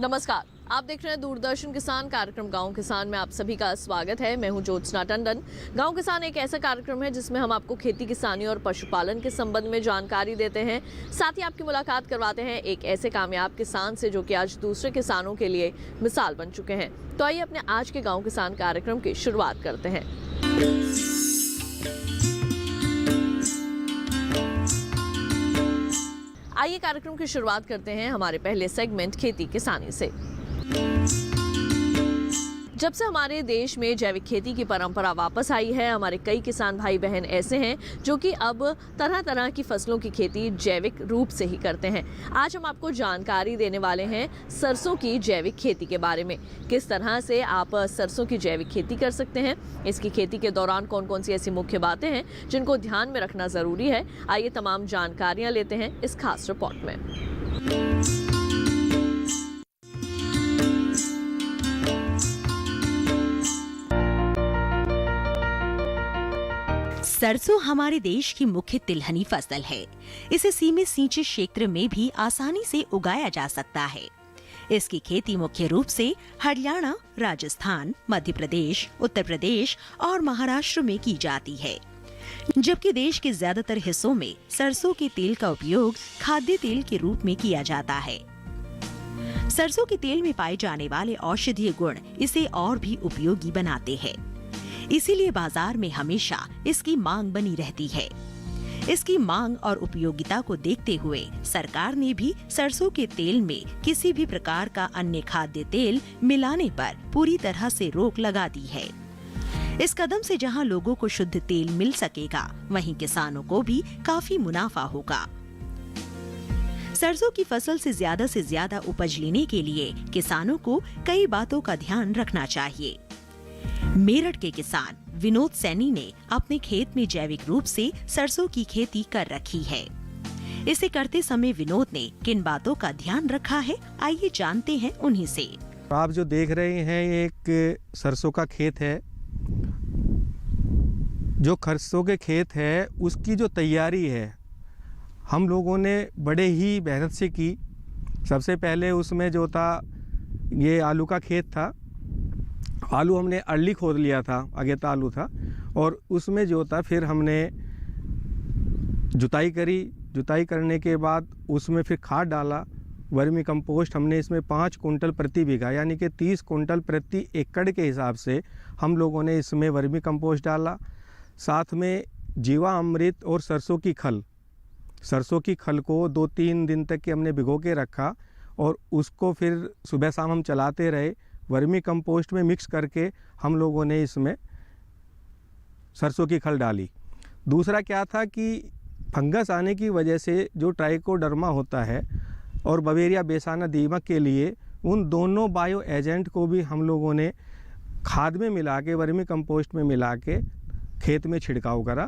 नमस्कार, आप देख रहे हैं दूरदर्शन किसान कार्यक्रम गांव किसान में आप सभी का स्वागत है। मैं हूं ज्योत्सना टंडन। गांव किसान एक ऐसा कार्यक्रम है जिसमें हम आपको खेती किसानी और पशुपालन के संबंध में जानकारी देते हैं। साथ ही आपकी मुलाकात करवाते हैं एक ऐसे कामयाब किसान से जो कि आज दूसरे किसानों के लिए मिसाल बन चुके हैं। तो आइए अपने आज के गाँव किसान कार्यक्रम की शुरुआत करते हैं। आइए कार्यक्रम की शुरुआत करते हैं हमारे पहले सेगमेंट खेती किसानी से। जब से हमारे देश में जैविक खेती की परंपरा वापस आई है, हमारे कई किसान भाई बहन ऐसे हैं जो कि अब तरह तरह की फसलों की खेती जैविक रूप से ही करते हैं। आज हम आपको जानकारी देने वाले हैं सरसों की जैविक खेती के बारे में। किस तरह से आप सरसों की जैविक खेती कर सकते हैं, इसकी खेती के दौरान कौन कौन सी ऐसी मुख्य बातें हैं जिनको ध्यान में रखना ज़रूरी है। आइए तमाम जानकारियाँ लेते हैं इस खास रिपोर्ट में। सरसों हमारे देश की मुख्य तिलहनी फसल है। इसे सीमित सिंचित क्षेत्र में भी आसानी से उगाया जा सकता है। इसकी खेती मुख्य रूप से हरियाणा, राजस्थान, मध्य प्रदेश, उत्तर प्रदेश और महाराष्ट्र में की जाती है, जबकि देश के ज्यादातर हिस्सों में सरसों के तेल का उपयोग खाद्य तेल के रूप में किया जाता है। सरसों के तेल में पाए जाने वाले औषधीय गुण इसे और भी उपयोगी बनाते हैं। इसीलिए बाजार में हमेशा इसकी मांग बनी रहती है। इसकी मांग और उपयोगिता को देखते हुए सरकार ने भी सरसों के तेल में किसी भी प्रकार का अन्य खाद्य तेल मिलाने पर पूरी तरह से रोक लगा दी है। इस कदम से जहां लोगों को शुद्ध तेल मिल सकेगा, वहीं किसानों को भी काफी मुनाफा होगा। सरसों की फसल से ज्यादा उपज लेने के लिए किसानों को कई बातों का ध्यान रखना चाहिए। मेरठ के किसान विनोद सैनी ने अपने खेत में जैविक रूप से सरसों की खेती कर रखी है। इसे करते समय विनोद ने किन बातों का ध्यान रखा है, आइए जानते हैं उन्हीं से। आप जो देख रहे हैं ये एक सरसों का खेत है। जो सरसों के खेत है उसकी जो तैयारी है हम लोगों ने बड़े ही मेहनत से की। सबसे पहले उसमें जो था ये आलू का खेत था। आलू हमने अर्ली खोद लिया था, अगेता आलू था, और उसमें जो था फिर हमने जुताई करी। जुताई करने के बाद उसमें फिर खाद डाला, वर्मी कंपोस्ट हमने इसमें 5 कुंटल प्रति बीघा यानी कि 30 कुंटल प्रति एकड़ के हिसाब से हम लोगों ने इसमें वर्मी कंपोस्ट डाला। साथ में जीवा अमृत और सरसों की खल को 2-3 दिन तक के हमने भिगो के रखा और उसको फिर सुबह शाम हम चलाते रहे। वर्मी कंपोस्ट में मिक्स करके हम लोगों ने इसमें सरसों की खल डाली। दूसरा क्या था कि फंगस आने की वजह से जो ट्राइकोडर्मा होता है और बवेरिया बेसाना दीमक के लिए उन दोनों बायो एजेंट को भी हम लोगों ने खाद में मिला के, वर्मी कंपोस्ट में मिला के खेत में छिड़काव करा।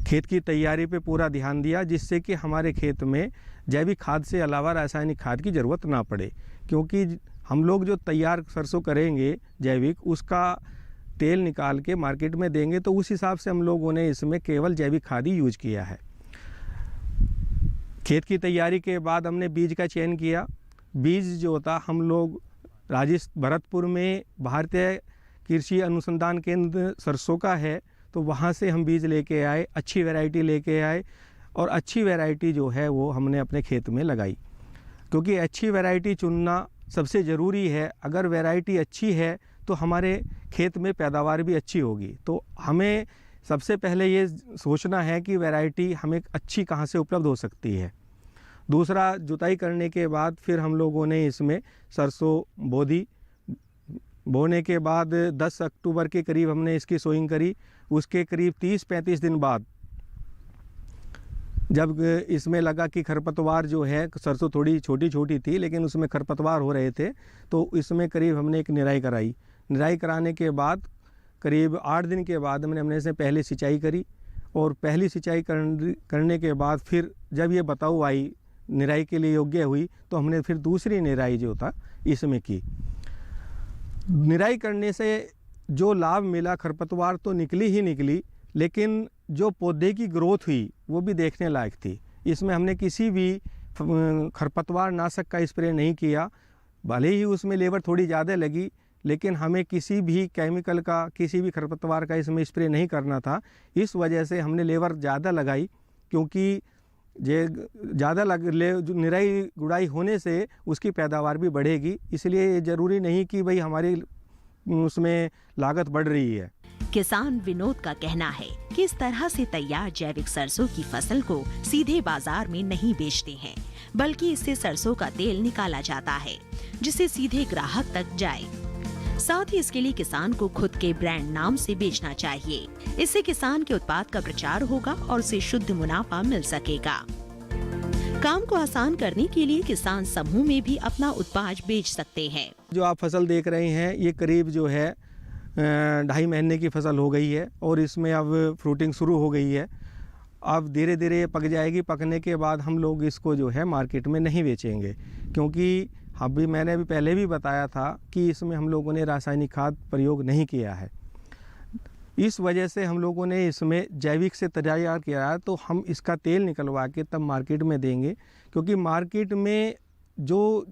खेत की तैयारी पे पूरा ध्यान दिया जिससे कि हमारे खेत में जैविक खाद से अलावा रासायनिक खाद की ज़रूरत ना पड़े, क्योंकि हम लोग जो तैयार सरसों करेंगे जैविक, उसका तेल निकाल के मार्केट में देंगे, तो उस हिसाब से हम लोगों ने इसमें केवल जैविक खाद ही यूज किया है। खेत की तैयारी के बाद हमने बीज का चयन किया। बीज जो था हम लोग भरतपुर में भारतीय कृषि अनुसंधान केंद्र सरसों का है, तो वहाँ से हम बीज लेके आए, अच्छी वैरायटी लेके आए और अच्छी वैरायटी जो है वो हमने अपने खेत में लगाई, क्योंकि अच्छी वैरायटी चुनना सबसे ज़रूरी है। अगर वैरायटी अच्छी है तो हमारे खेत में पैदावार भी अच्छी होगी। तो हमें सबसे पहले ये सोचना है कि वैरायटी हमें अच्छी कहाँ से उपलब्ध हो सकती है। दूसरा, जुताई करने के बाद फिर हम लोगों ने इसमें सरसों बो दी। बोने के बाद 10 अक्टूबर के करीब हमने इसकी सोइंग करी। उसके करीब 30-35 दिन बाद जब इसमें लगा कि खरपतवार जो है, सरसों थोड़ी छोटी छोटी थी लेकिन उसमें खरपतवार हो रहे थे, तो इसमें करीब हमने एक निराई कराई। निराई कराने के बाद करीब 8 दिन के बाद हमने इसमें पहले सिंचाई करी और पहली सिंचाई करने के बाद फिर जब ये बताऊ आई, निराई के लिए योग्य हुई, तो हमने फिर दूसरी निराई जो था इसमें की। निराई करने से जो लाभ मिला, खरपतवार तो निकली ही निकली, लेकिन जो पौधे की ग्रोथ हुई वो भी देखने लायक थी। इसमें हमने किसी भी खरपतवार नाशक का स्प्रे नहीं किया। भले ही उसमें लेबर थोड़ी ज़्यादा लगी, लेकिन हमें किसी भी केमिकल का, किसी भी खरपतवार का इसमें स्प्रे नहीं करना था। इस वजह से हमने लेबर ज़्यादा लगाई, क्योंकि ज़्यादा निराई गुड़ाई होने से उसकी पैदावार भी बढ़ेगी। इसलिए ये ज़रूरी नहीं कि भाई हमारी उसमें लागत बढ़ रही है। किसान विनोद का कहना है कि इस तरह से तैयार जैविक सरसों की फसल को सीधे बाजार में नहीं बेचते हैं, बल्कि इससे सरसों का तेल निकाला जाता है जिसे सीधे ग्राहक तक जाए। साथ ही इसके लिए किसान को खुद के ब्रांड नाम से बेचना चाहिए। इससे किसान के उत्पाद का प्रचार होगा और उसे शुद्ध मुनाफा मिल सकेगा। काम को आसान करने के लिए किसान समूह में भी अपना उत्पाद बेच सकते हैं। जो आप फसल देख रहे हैं, ये करीब जो है 2.5 महीने की फसल हो गई है और इसमें अब फ्रूटिंग शुरू हो गई है। अब धीरे धीरे पक जाएगी। पकने के बाद हम लोग इसको जो है मार्केट में नहीं बेचेंगे, क्योंकि मैंने अभी पहले भी बताया था कि इसमें हम लोगों ने रासायनिक खाद प्रयोग नहीं किया है। इस वजह से हम लोगों ने इसमें जैविक से तैयार किया है, तो हम इसका तेल निकलवा के तब मार्केट में देंगे, क्योंकि मार्केट में जो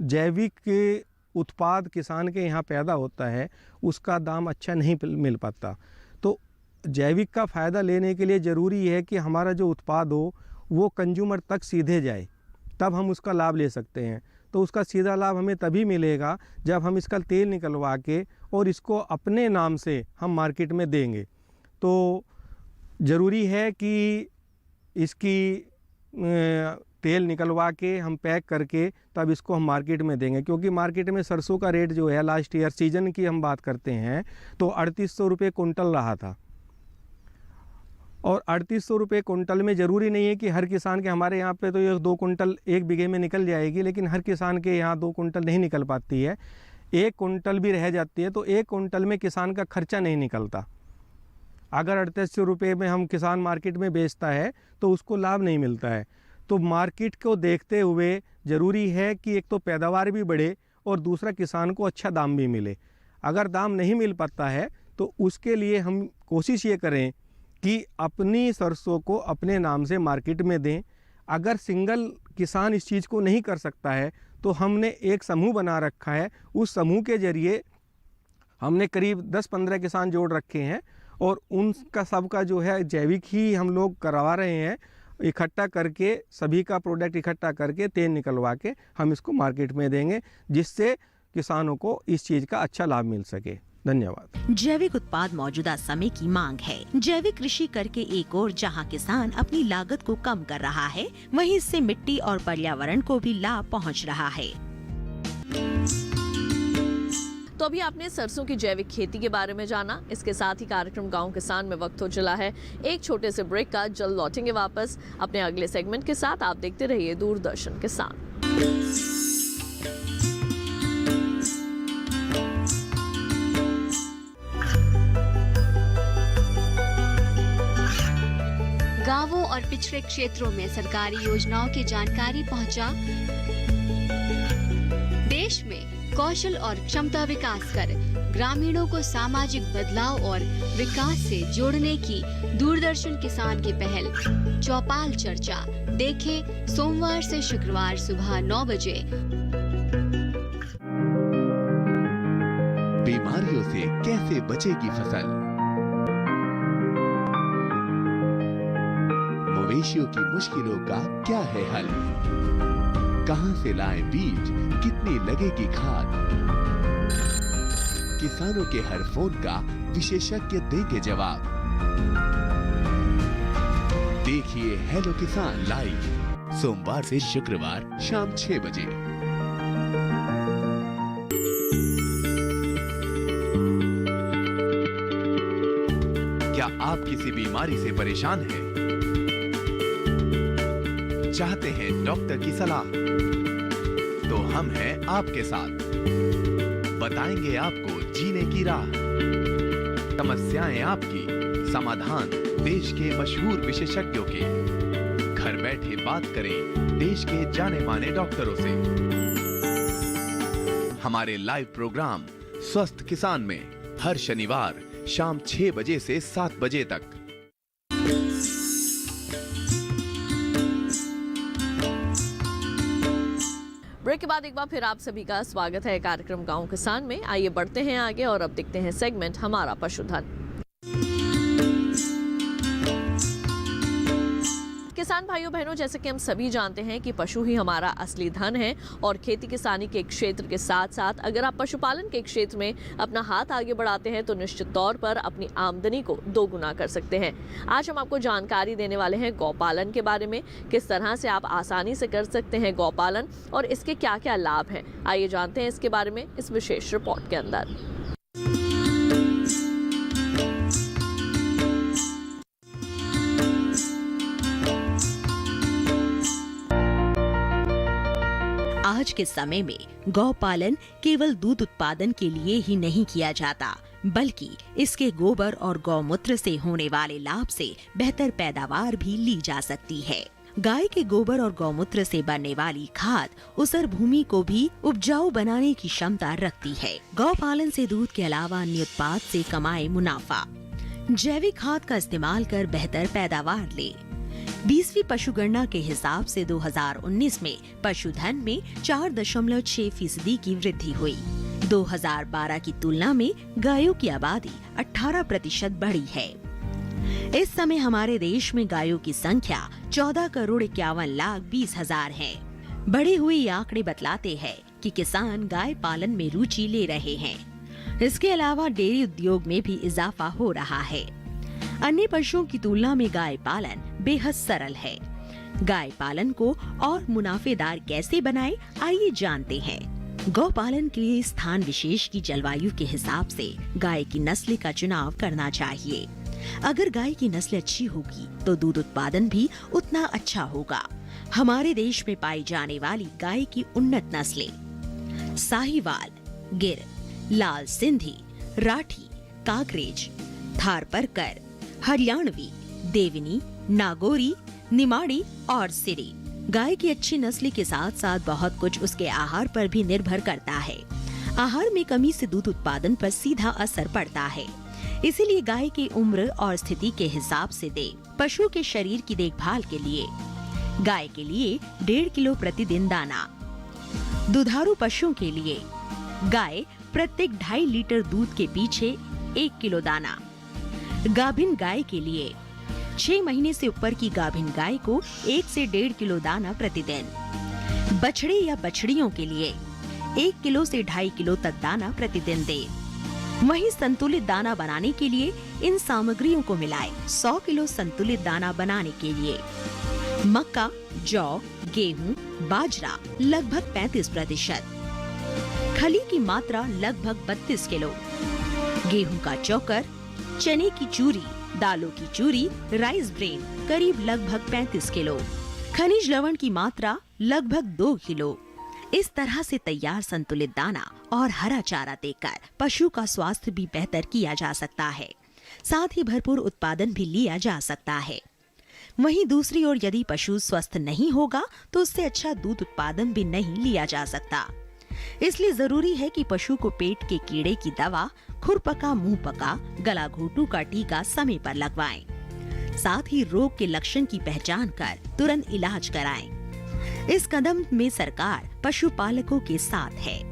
जैविक उत्पाद किसान के यहाँ पैदा होता है उसका दाम अच्छा नहीं मिल पाता। तो जैविक का फ़ायदा लेने के लिए ज़रूरी है कि हमारा जो उत्पाद हो वो कंज्यूमर तक सीधे जाए, तब हम उसका लाभ ले सकते हैं। तो उसका सीधा लाभ हमें तभी मिलेगा जब हम इसका तेल निकलवा के और इसको अपने नाम से हम मार्केट में देंगे। तो ज़रूरी है कि इसकी तेल निकलवा के हम पैक करके तब इसको हम मार्केट में देंगे, क्योंकि मार्केट में सरसों का रेट जो है लास्ट ईयर सीजन की हम बात करते हैं तो 3800 रुपये कुंटल रहा था। और 3800 रुपये कुंटल में ज़रूरी नहीं है कि हर किसान के, हमारे यहाँ पे तो ये 2 कुंटल 1 बीघे में निकल जाएगी, लेकिन हर किसान के यहाँ 2 कुंटल नहीं निकल पाती है। 1 कुंटल भी रह जाती है तो 1 कुंटल में किसान का खर्चा नहीं निकलता। अगर 3800 रुपये में हम किसान मार्केट में बेचता है तो उसको लाभ नहीं मिलता है। तो मार्केट को देखते हुए ज़रूरी है कि एक तो पैदावार भी बढ़े और दूसरा किसान को अच्छा दाम भी मिले। अगर दाम नहीं मिल पाता है तो उसके लिए हम कोशिश ये करें कि अपनी सरसों को अपने नाम से मार्केट में दें। अगर सिंगल किसान इस चीज़ को नहीं कर सकता है तो हमने एक समूह बना रखा है। उस समूह के ज़रिए हमने करीब 10-15 किसान जोड़ रखे हैं और उनका सबका जो है जैविक ही हम लोग करवा रहे हैं। इकट्ठा करके सभी का प्रोडक्ट इकट्ठा करके तेल निकलवा के हम इसको मार्केट में देंगे, जिससे किसानों को इस चीज़ का अच्छा लाभ मिल सके। धन्यवाद। जैविक उत्पाद मौजूदा समय की मांग है। जैविक कृषि करके एक और जहां किसान अपनी लागत को कम कर रहा है, वहीं इससे मिट्टी और पर्यावरण को भी लाभ पहुंच रहा है। तो अभी आपने सरसों की जैविक खेती के बारे में जाना। इसके साथ ही कार्यक्रम गांव किसान में वक्त हो चला है एक छोटे से ब्रेक का। जल्द लौटेंगे वापस अपने अगले सेगमेंट के साथ। आप देखते रहिए दूरदर्शन किसान। गांवों और पिछड़े क्षेत्रों में सरकारी योजनाओं की जानकारी पहुंचा। देश में कौशल और क्षमता विकास कर ग्रामीणों को सामाजिक बदलाव और विकास से जोड़ने की दूरदर्शन किसान की पहल चौपाल चर्चा देखें सोमवार से शुक्रवार सुबह 9 बजे। बीमारियों से कैसे बचेगी फसल? मवेशियों की मुश्किलों का क्या है हल? कहां से लाएं बीज, कितनी लगेगी खाद? किसानों के हर फोन का विशेषज्ञ देंगे जवाब। देखिए हेलो किसान लाइव सोमवार से शुक्रवार शाम 6 बजे। क्या आप किसी बीमारी से परेशान हैं? चाहते हैं डॉक्टर की सलाह? तो हम हैं आपके साथ, बताएंगे आपको जीने की राह। समस्याएं आपकी, समाधान देश के मशहूर विशेषज्ञों के। घर बैठे बात करें देश के जाने माने डॉक्टरों से। हमारे लाइव प्रोग्राम स्वस्थ किसान में हर शनिवार शाम 6 बजे से 7 बजे तक। ब्रेक ब्रेक के बाद एक बार फिर आप सभी का स्वागत है कार्यक्रम गांव किसान में। आइए बढ़ते हैं आगे और अब देखते हैं सेगमेंट हमारा पशुधन। किसान भाइयों बहनों, जैसे कि हम सभी जानते हैं कि पशु ही हमारा असली धन है और खेती किसानी के क्षेत्र के साथ साथ अगर आप पशुपालन के क्षेत्र में अपना हाथ आगे बढ़ाते हैं तो निश्चित तौर पर अपनी आमदनी को दोगुना कर सकते हैं। आज हम आपको जानकारी देने वाले हैं गौपालन के बारे में, किस तरह से आप आसानी से कर सकते हैं गौपालन और इसके क्या क्या लाभ हैं। आइए जानते हैं इसके बारे में इस विशेष रिपोर्ट के अंदर। आज के समय में गौपालन केवल दूध उत्पादन के लिए ही नहीं किया जाता, बल्कि इसके गोबर और गौमूत्र से होने वाले लाभ से बेहतर पैदावार भी ली जा सकती है। गाय के गोबर और गौमूत्र से बनने वाली खाद उसर भूमि को भी उपजाऊ बनाने की क्षमता रखती है। गौपालन से दूध के अलावा अन्य उत्पाद से कमाए मुनाफा। जैविक खाद का इस्तेमाल कर बेहतर पैदावार ले। 20वीं पशुगणना के हिसाब से 2019 में पशुधन में 4.6% की वृद्धि हुई। 2012 की तुलना में गायों की आबादी 18% बढ़ी है। इस समय हमारे देश में गायों की संख्या 14,51,20,000 है। बढ़े हुए ये आंकड़े बतलाते हैं कि किसान गाय पालन में रुचि ले रहे हैं। इसके अलावा डेयरी उद्योग में भी इजाफा हो रहा है। अन्य पशुओं की तुलना में गाय पालन बेहद सरल है। गाय पालन को और मुनाफेदार कैसे बनाए, आइए जानते हैं। गौपालन के लिए स्थान विशेष की जलवायु के हिसाब से गाय की नस्ल का चुनाव करना चाहिए। अगर गाय की नस्ल अच्छी होगी तो दूध उत्पादन भी उतना अच्छा होगा। हमारे देश में पाई जाने वाली गाय की उन्नत नस्लें साहिवाल, गिर, लाल सिंधी, राठी, काकरेज, थारपरकर, हरियाणवी, देवनी, नागौरी, निमाड़ी और सिरी। गाय की अच्छी नस्ल के साथ साथ बहुत कुछ उसके आहार पर भी निर्भर करता है। आहार में कमी से दूध उत्पादन पर सीधा असर पड़ता है। इसीलिए गाय की उम्र और स्थिति के हिसाब से दे। पशु के शरीर की देखभाल के लिए गाय के लिए 1.5 किलो प्रतिदिन दाना। दुधारू पशुओं के लिए गाय प्रत्येक 2.5 लीटर दूध के पीछे 1 किलो दाना। गाभिन गाय के लिए 6 महीने से ऊपर की गाभिन गाय को 1 से 1.5 किलो दाना प्रतिदिन। बछड़े या बछड़ियों के लिए 1 किलो से 2.5 किलो तक दाना प्रतिदिन दे। वहीं संतुलित दाना बनाने के लिए इन सामग्रियों को मिलाए। 100 किलो संतुलित दाना बनाने के लिए मक्का, जौ, गेहूं, बाजरा लगभग 35%, खली की मात्रा लगभग 32 किलो, गेहूं का चोकर, चने की चूरी, दालों की चूरी, राइस ब्रेन करीब लगभग 35 किलो, खनिज लवण की मात्रा लगभग 2 किलो। इस तरह से तैयार संतुलित दाना और हरा चारा देकर पशु का स्वास्थ्य भी बेहतर किया जा सकता है। साथ ही भरपूर उत्पादन भी लिया जा सकता है। वहीं दूसरी ओर यदि पशु स्वस्थ नहीं होगा तो उससे अच्छा दूध उत्पादन भी नहीं लिया जा सकता। इसलिए जरूरी है कि पशु को पेट के कीड़े की दवा, खुरपका, मुंह पका, गला घोटू का टीका समय पर लगवाएं। साथ ही रोग के लक्षण की पहचान कर तुरंत इलाज कराएं। इस कदम में सरकार पशुपालकों के साथ है।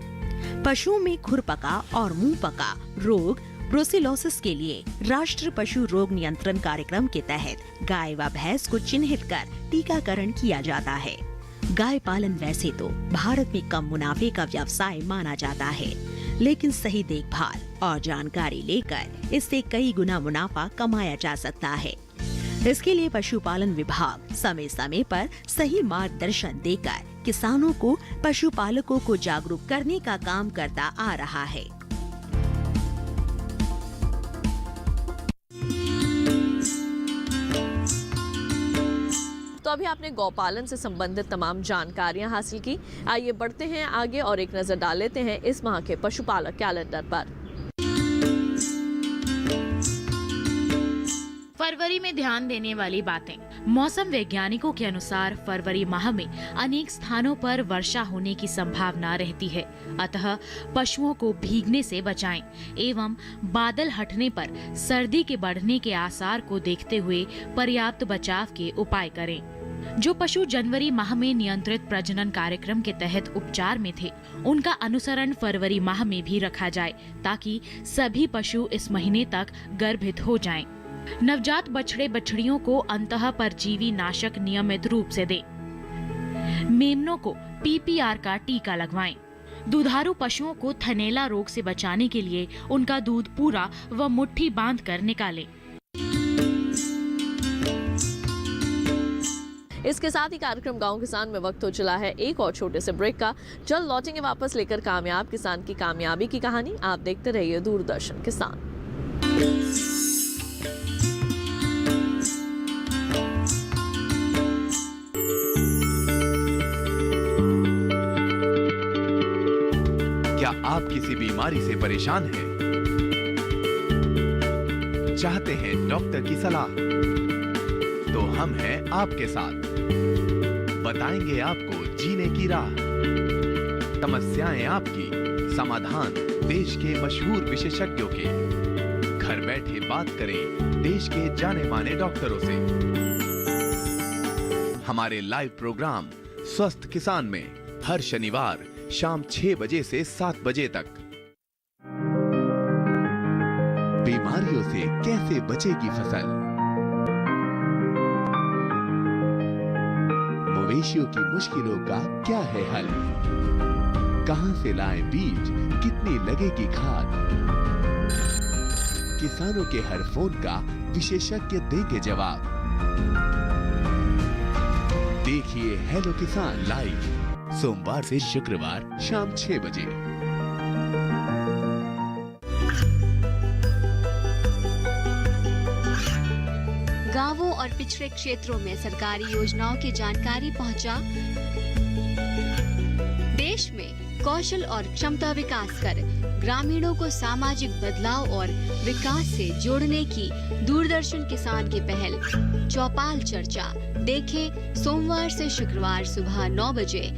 पशुओं में खुरपका और मुंह पका रोग ब्रुसेलोसिस के लिए राष्ट्रीय पशु रोग नियंत्रण कार्यक्रम के तहत गाय व भैंस को चिन्हित कर टीकाकरण किया जाता है। गाय पालन वैसे तो भारत में कम मुनाफे का व्यवसाय माना जाता है, लेकिन सही देखभाल और जानकारी लेकर इससे कई गुना मुनाफा कमाया जा सकता है। इसके लिए पशुपालन विभाग समय समय पर सही मार्गदर्शन देकर किसानों को, पशुपालकों को जागरूक करने का काम करता आ रहा है। तो अभी आपने गौपालन से संबंधित तमाम जानकारियां हासिल की। आइए बढ़ते हैं आगे और एक नजर डाल लेते हैं इस माह के पशुपालक कैलेंडर पर। फरवरी में ध्यान देने वाली बातें। मौसम वैज्ञानिकों के अनुसार फरवरी माह में अनेक स्थानों पर वर्षा होने की संभावना रहती है, अतः पशुओं को भीगने से बचाएं एवं बादल हटने पर सर्दी के बढ़ने के आसार को देखते हुए पर्याप्त बचाव के उपाय करें। जो पशु जनवरी माह में नियंत्रित प्रजनन कार्यक्रम के तहत उपचार में थे, उनका अनुसरण फरवरी माह में भी रखा जाए ताकि सभी पशु इस महीने तक गर्भित हो जाएं। नवजात बछड़े बछड़ियों को अंतः परजीवी नाशक नियमित रूप से दें। मेमनों को PPR का टीका लगवाएं। दुधारू पशुओं को थनैला रोग से बचाने के लिए उनका दूध पूरा व मुट्ठी बांधकर निकालें। इसके साथ ही कार्यक्रम गांव किसान में वक्त हो चला है एक और छोटे से ब्रेक का। जल्द लौटेंगे वापस लेकर कामयाब किसान की कामयाबी की कहानी। आप देखते रहिए दूरदर्शन किसान। क्या आप किसी बीमारी से परेशान हैं? चाहते हैं डॉक्टर की सलाह? तो हम हैं आपके साथ। बताएंगे आपको जीने की राह। समस्याएं आपकी, समाधान देश के मशहूर विशेषज्ञों के। घर बैठे बात करें देश के जाने माने डॉक्टरों से। हमारे लाइव प्रोग्राम स्वस्थ किसान में हर शनिवार शाम 6 बजे से 7 बजे तक। बीमारियों से कैसे बचेगी फसल? मवेशियों की मुश्किलों का क्या है हल? कहां से लाएं बीज, कितनी लगेगी खाद? किसानों के हर फोन का विशेषज्ञ देंगे जवाब। देखिए हेलो किसान लाइव सोमवार से शुक्रवार शाम 6 बजे। गांवों और पिछड़े क्षेत्रों में सरकारी योजनाओं की जानकारी पहुंचा। देश में कौशल और क्षमता विकास कर ग्रामीणों को सामाजिक बदलाव और विकास से जोड़ने की दूरदर्शन किसान की पहल चौपाल चर्चा देखें सोमवार से शुक्रवार सुबह 9 बजे।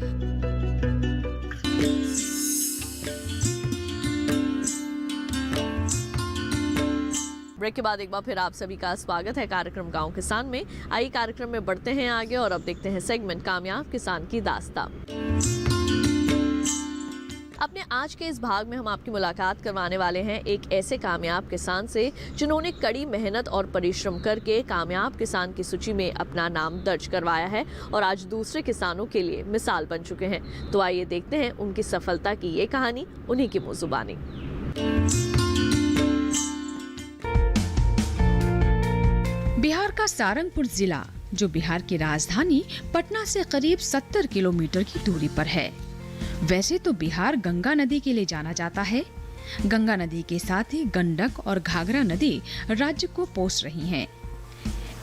ब्रेक के बाद एक बार फिर आप सभी का स्वागत है कार्यक्रम गांव किसान में। आइए कार्यक्रम में बढ़ते हैं आगे और अब देखते हैं सेगमेंट कामयाब किसान की दास्तां। अपने आज के इस भाग में हम आपकी मुलाकात करवाने वाले हैं एक ऐसे कामयाब किसान से जिन्होंने कड़ी मेहनत और परिश्रम करके कामयाब किसान की सूची में अपना नाम दर्ज करवाया है और आज दूसरे किसानों के लिए मिसाल बन चुके हैं। तो आइए देखते हैं उनकी सफलता की ये कहानी, उन्हीं की मुंह जुबानी। बिहार का सारंगपुर जिला, जो बिहार की राजधानी पटना से करीब 70 किलोमीटर की दूरी पर है। वैसे तो बिहार गंगा नदी के लिए जाना जाता है। गंगा नदी के साथ ही गंडक और घाघरा नदी राज्य को पोष रही हैं।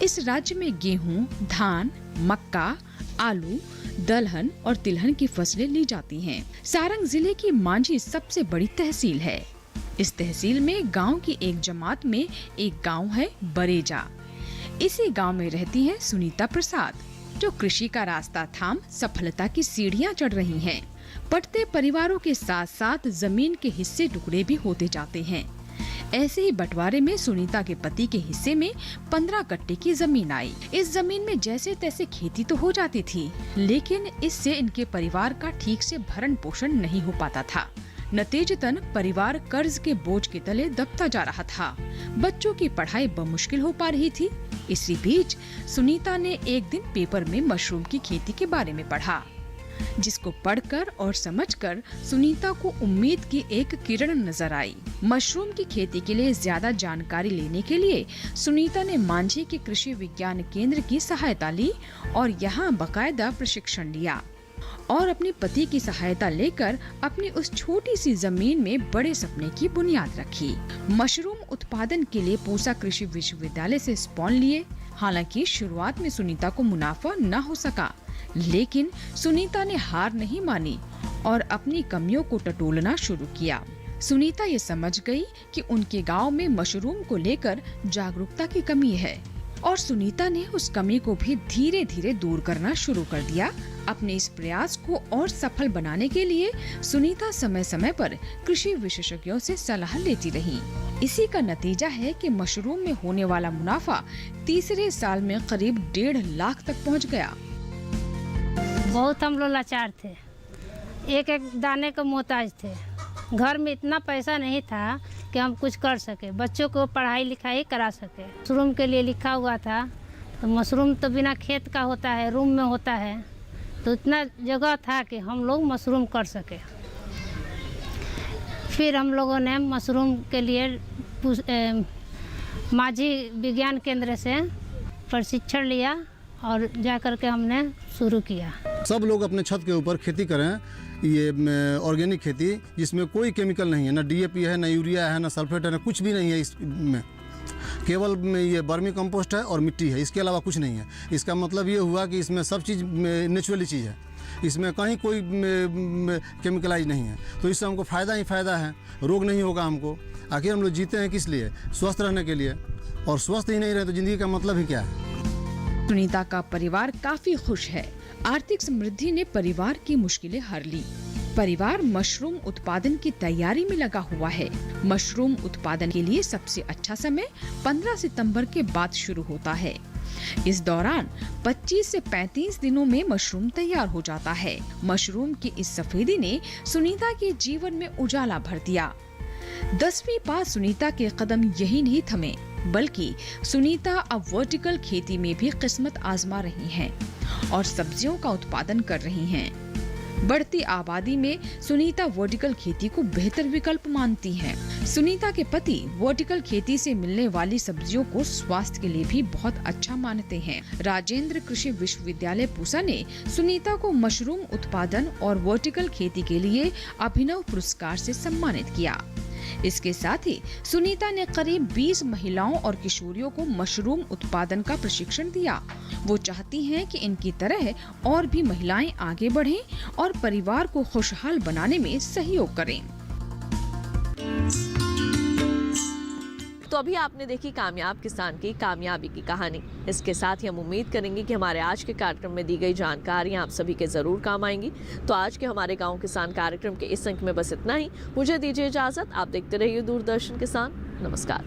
इस राज्य में गेहूं, धान, मक्का, आलू, दलहन और तिलहन की फसलें ली जाती हैं। सारंग जिले की मांझी सबसे बड़ी तहसील है। इस तहसील में गांव की एक जमात में एक गांव है बरेजा। इसी गांव में रहती है सुनीता प्रसाद, जो कृषि का रास्ता थाम सफलता की सीढ़ियां चढ़ रही हैं। बढ़ते परिवारों के साथ साथ जमीन के हिस्से टुकड़े भी होते जाते हैं। ऐसे ही बंटवारे में सुनीता के पति के हिस्से में 15 कट्टे की जमीन आई। इस जमीन में जैसे तैसे खेती तो हो जाती थी, लेकिन इससे इनके परिवार का ठीक से भरण पोषण नहीं हो पाता था। नतीजतन परिवार कर्ज के बोझ के तले दबता जा रहा था। बच्चों की पढ़ाई बमुश्किल हो पा रही थी। इसी बीच सुनीता ने एक दिन पेपर में मशरूम की खेती के बारे में पढ़ा, जिसको पढ़कर और समझकर सुनीता को उम्मीद की एक किरण नजर आई। मशरूम की खेती के लिए ज्यादा जानकारी लेने के लिए सुनीता ने मांझी के कृषि विज्ञान केंद्र की सहायता ली और यहाँ बाकायदा प्रशिक्षण लिया और अपने पति की सहायता लेकर अपनी उस छोटी सी जमीन में बड़े सपने की बुनियाद रखी। मशरूम उत्पादन के लिए पूसा कृषि विश्वविद्यालय से स्पॉन लिए। हालांकि शुरुआत में सुनीता को मुनाफा न हो सका, लेकिन सुनीता ने हार नहीं मानी और अपनी कमियों को टटोलना शुरू किया। सुनीता ये समझ गई कि उनके गांव में मशरूम को लेकर जागरूकता की कमी है और सुनीता ने उस कमी को भी धीरे धीरे दूर करना शुरू कर दिया। अपने इस प्रयास को और सफल बनाने के लिए सुनीता समय समय पर कृषि विशेषज्ञों से सलाह लेती रही। इसी का नतीजा है कि मशरूम में होने वाला मुनाफा तीसरे साल में करीब 1.5 लाख तक पहुंच गया। बहुत हम लोग लाचार थे, एक एक दाने का मोहताज थे। घर में इतना पैसा नहीं था कि हम कुछ कर सके, बच्चों को पढ़ाई लिखाई करा सके। मशरूम के लिए लिखा हुआ था, तो मशरूम तो बिना खेत का होता है, रूम में होता है, तो इतना जगह था कि हम लोग मशरूम कर सके। फिर हम लोगों ने मशरूम के लिए माझी विज्ञान केंद्र से प्रशिक्षण लिया और जा कर के हमने शुरू किया। सब लोग अपने छत के ऊपर खेती करें, ये ऑर्गेनिक खेती जिसमें कोई केमिकल नहीं है, ना डीएपी है, ना यूरिया है, ना सल्फेट है, ना कुछ भी नहीं है इसमें। केवल ये वर्मी कंपोस्ट है और मिट्टी है, इसके अलावा कुछ नहीं है। इसका मतलब ये हुआ कि इसमें सब चीज़ नेचुरली चीज़ है, इसमें कहीं कोई केमिकलाइज नहीं है। तो इससे हमको फ़ायदा ही फ़ायदा है, रोग नहीं होगा हमको। आखिर हम लोग जीते हैं किस लिए? स्वस्थ रहने के लिए, और स्वस्थ ही नहीं रहे तो ज़िंदगी का मतलब ही क्या है? सुनीता का परिवार काफी खुश है। आर्थिक समृद्धि ने परिवार की मुश्किलें हर ली। परिवार मशरूम उत्पादन की तैयारी में लगा हुआ है। मशरूम उत्पादन के लिए सबसे अच्छा समय 15 सितंबर के बाद शुरू होता है। इस दौरान 25 से 35 दिनों में मशरूम तैयार हो जाता है। मशरूम की इस सफेदी ने सुनीता के जीवन में उजाला भर दिया। 10वीं पास सुनीता के कदम यही नहीं थमे, बल्कि सुनीता अब वर्टिकल खेती में भी किस्मत आजमा रही हैं और सब्जियों का उत्पादन कर रही हैं। बढ़ती आबादी में सुनीता वर्टिकल खेती को बेहतर विकल्प मानती हैं। सुनीता के पति वर्टिकल खेती से मिलने वाली सब्जियों को स्वास्थ्य के लिए भी बहुत अच्छा मानते हैं। राजेंद्र कृषि विश्वविद्यालय पूसा ने सुनीता को मशरूम उत्पादन और वर्टिकल खेती के लिए अभिनव पुरस्कार से सम्मानित किया। इसके साथ ही सुनीता ने करीब 20 महिलाओं और किशोरियों को मशरूम उत्पादन का प्रशिक्षण दिया। वो चाहती हैं कि इनकी तरह और भी महिलाएं आगे बढ़ें और परिवार को खुशहाल बनाने में सहयोग करें। तो अभी आपने देखी कामयाब किसान की कामयाबी की कहानी। इसके साथ ही हम उम्मीद करेंगे कि हमारे आज के कार्यक्रम में दी गई जानकारियां आप सभी के जरूर काम आएंगी। तो आज के हमारे गांव किसान कार्यक्रम के इस अंक में बस इतना ही। मुझे दीजिए इजाजत। आप देखते रहिए दूरदर्शन किसान। नमस्कार।